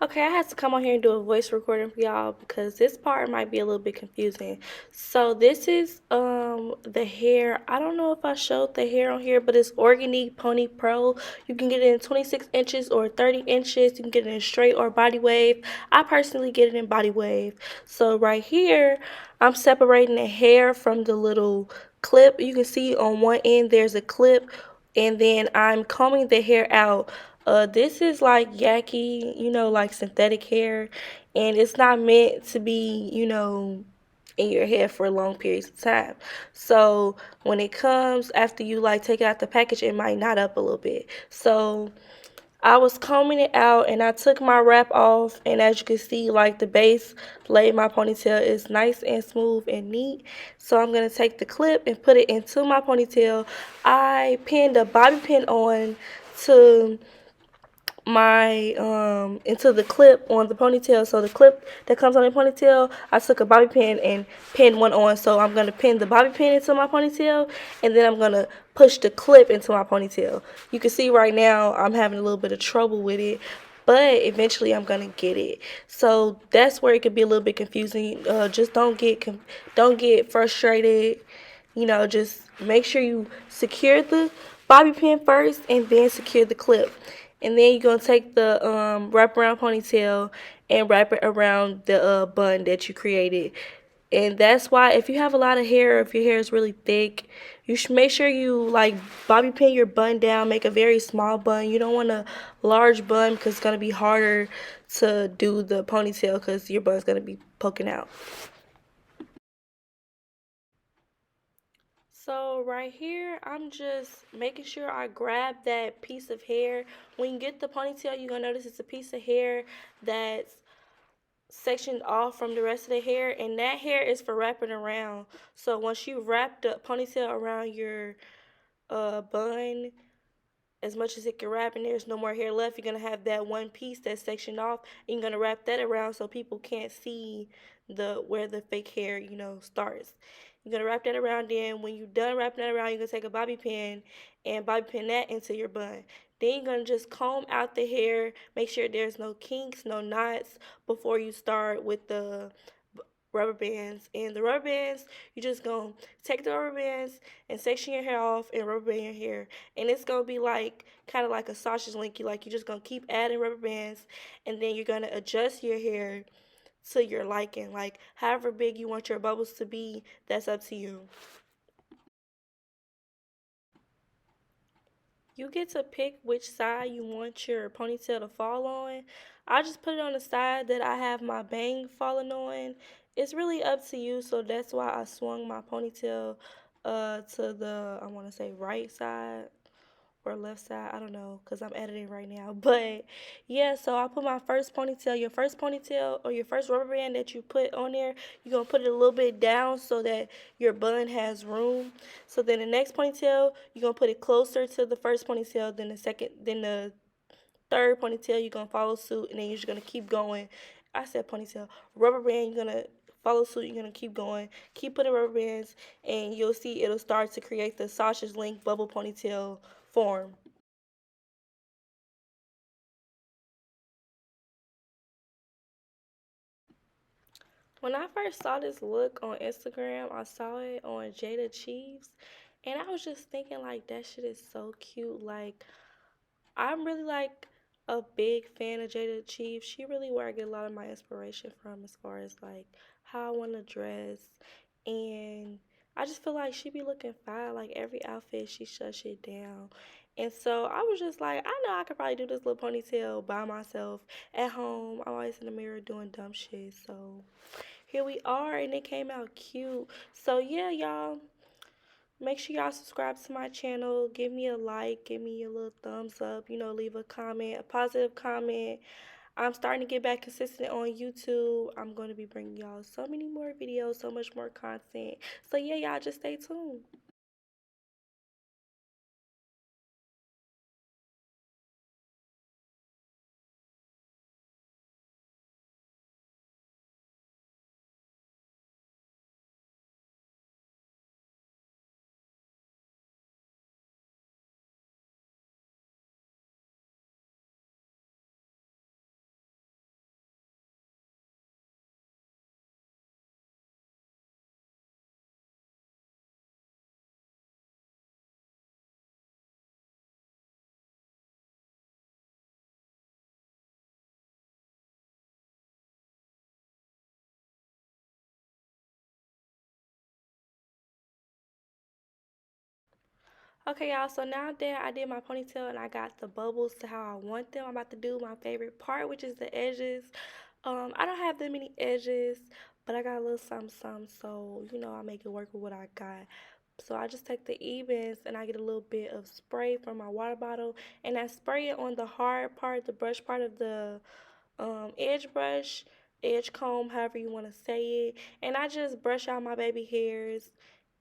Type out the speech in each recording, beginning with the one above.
Okay, I had to come on here and do a voice recording for y'all because this part might be a little bit confusing. So this is the hair. I don't know if I showed the hair on here, but it's Organique Pony Pro. You can get it in 26 inches or 30 inches. You can get it in straight or body wave. I personally get it in body wave. So right here, I'm separating the hair from the little clip. You can see on one end there's a clip, and then I'm combing the hair out. This is like yucky, like synthetic hair, and it's not meant to be, in your hair for long periods of time. So when it comes after you like take it out the package, it might knot up a little bit. So I was combing it out and I took my wrap off, and as you can see, like the base laid my ponytail is nice and smooth and neat. So I'm gonna take the clip and put it into my ponytail. I pinned a bobby pin on to my into the clip on the ponytail. So the clip that comes on the ponytail, I took a bobby pin and pinned one on. So I'm gonna pin the bobby pin into my ponytail, and then I'm gonna push the clip into my ponytail. You can see right now I'm having a little bit of trouble with it, but eventually I'm gonna get it. So that's where it could be a little bit confusing. Just don't get frustrated. Just make sure you secure the bobby pin first and then secure the clip. And then you're going to take the wraparound ponytail and wrap it around the bun that you created. And that's why if you have a lot of hair, if your hair is really thick, you should make sure you like bobby pin your bun down, make a very small bun. You don't want a large bun because it's going to be harder to do the ponytail because your bun's going to be poking out. So right here, I'm just making sure I grab that piece of hair. When you get the ponytail, you're going to notice it's a piece of hair that's sectioned off from the rest of the hair, and that hair is for wrapping around. So once you wrap the ponytail around your bun, as much as it can wrap and there's no more hair left, you're going to have that one piece that's sectioned off, and you're going to wrap that around so people can't see where the fake hair starts. You're going to wrap that around. Then when you're done wrapping that around, you're going to take a bobby pin and bobby pin that into your bun. Then you're going to just comb out the hair, make sure there's no kinks, no knots before you start with the rubber bands. And the rubber bands, you just gonna take the rubber bands and section your hair off and rubber band your hair. And it's gonna be like kind of like a sausage linky. Like you're just gonna keep adding rubber bands, and then you're gonna adjust your hair to your liking. Like however big you want your bubbles to be, that's up to you. You get to pick which side you want your ponytail to fall on. I just put it on the side that I have my bang falling on. It's really up to you, so that's why I swung my ponytail to the, I want to say, right side or left side. I don't know because I'm editing right now. But yeah, so I put my first ponytail, your first ponytail or your first rubber band that you put on there, you're going to put it a little bit down so that your bun has room. So then the next ponytail, you're going to put it closer to the first ponytail, then the third ponytail, you're going to follow suit, and then you're just going to keep going. I said ponytail. Rubber band, you're going to follow suit, you're going to keep going. Keep putting rubber bands, and you'll see it'll start to create the sausage link bubble ponytail form. When I first saw this look on Instagram, I saw it on Jayda Cheaves, and I was just thinking like that shit is so cute. Like I'm really like a big fan of Jayda Cheaves. She really where I get a lot of my inspiration from as far as like how I want to dress, and I just feel like she be looking fine. Like every outfit, she shuts shit down. And so I was just like, I know I could probably do this little ponytail by myself at home. I'm always in the mirror doing dumb shit. So here we are, and it came out cute. So yeah, y'all, make sure y'all subscribe to my channel. Give me a like, give me a little thumbs up, leave a comment, a positive comment. I'm starting to get back consistent on YouTube. I'm going to be bringing y'all so many more videos, so much more content. So yeah, y'all just stay tuned. Okay, y'all, so now that I did my ponytail and I got the bubbles to how I want them, I'm about to do my favorite part, which is the edges. I don't have that many edges, but I got a little something, something, so, I make it work with what I got. So I just take the evens and I get a little bit of spray from my water bottle, and I spray it on the hard part, the brush part of the edge brush, edge comb, however you want to say it. And I just brush out my baby hairs.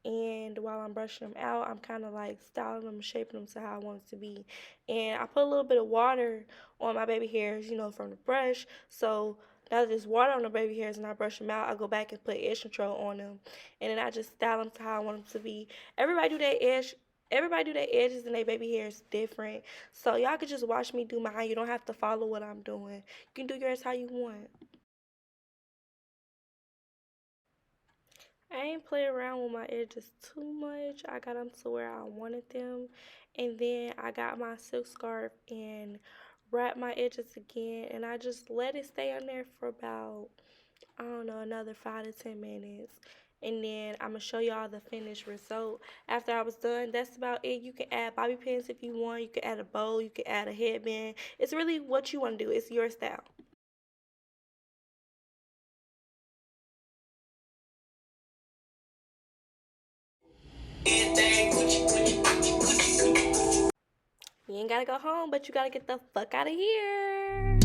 And while I'm brushing them out, I'm kind of like styling them, shaping them to how I want it to be. And I put a little bit of water on my baby hairs, from the brush. So now that there's water on the baby hairs and I brush them out, I go back and put edge control on them. And then I just style them to how I want them to be. Everybody do their edge. Everybody do their edges and their baby hairs different. So y'all could just watch me do mine. You don't have to follow what I'm doing. You can do yours how you want. I ain't play around with my edges too much. I got them to where I wanted them. And then I got my silk scarf and wrapped my edges again. And I just let it stay on there for about, I don't know, another 5 to 10 minutes. And then I'm going to show y'all the finished result. After I was done, that's about it. You can add bobby pins if you want. You can add a bow. You can add a headband. It's really what you want to do. It's your style. You ain't gotta go home, but you gotta get the fuck out of here.